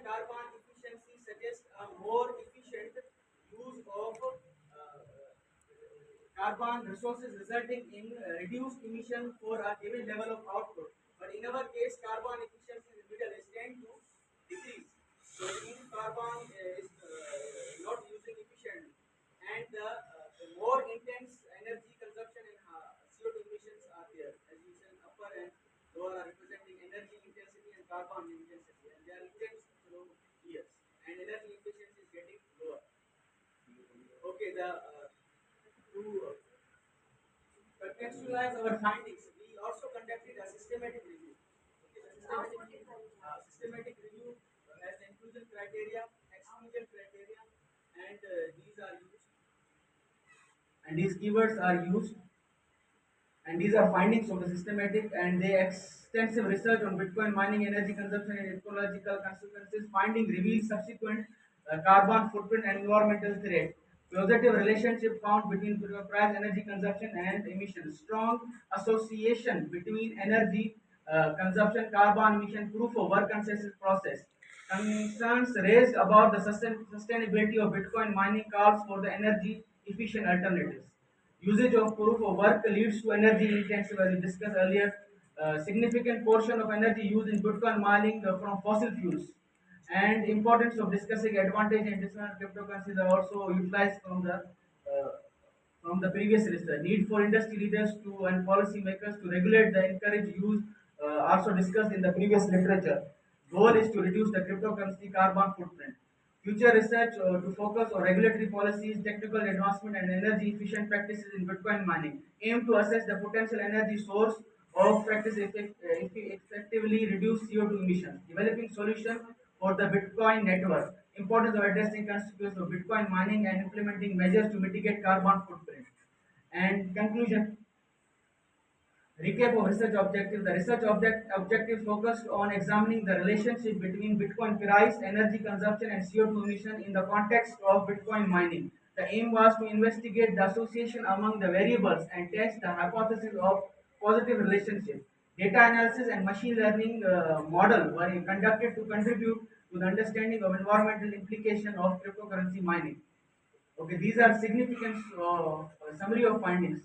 carbon efficiency suggests a more efficient use of carbon resources, resulting in reduced emission for a given level of output. But in our case, carbon efficiency in the middle is tend to decrease. So in carbon is not using efficiently, and the more intense energy consumption and CO2 emissions are there. As you said, upper and lower are representing energy intensity and carbon intensity, and they are intense through years, and energy efficiency is getting lower. Okay, the to contextualize our findings, we also conducted a systematic review. Okay, the systematic review has the inclusion criteria, exclusion criteria, and these are used, and these keywords are used, and these are findings of the systematic, and they extensive research on Bitcoin mining, energy consumption, and ecological consequences. Finding reveals subsequent carbon footprint and environmental threat. Positive relationship found between price, energy consumption, and emissions. Strong association between energy consumption, carbon emission, proof of work consensus process. Concerns raised about the sustainability of Bitcoin mining calls for the energy efficient alternatives. Usage of proof of work leads to energy intensive, as we discussed earlier. Significant portion of energy used in Bitcoin mining from fossil fuels, and importance of discussing advantage and disadvantage of cryptocurrencies are also utilized from the previous research. Need for industry leaders to and policy makers to regulate the encourage use, also discussed in the previous literature. Goal is to reduce the cryptocurrency carbon footprint. Future research to focus on regulatory policies, technical advancement, and energy efficient practices in Bitcoin mining. Aim to assess the potential energy source of practice effectively reduce CO2 emissions. Developing solution for the Bitcoin network. Importance of addressing consequences of Bitcoin mining and implementing measures to mitigate carbon footprint. And conclusion. Recap of research objectives. The research objectives focused on examining the relationship between Bitcoin price, energy consumption, and CO2 emission in the context of Bitcoin mining. The aim was to investigate the association among the variables and test the hypothesis of positive relationship. Data analysis and machine learning model were conducted to contribute to the understanding of environmental implication of cryptocurrency mining. Okay, these are significant summary of findings.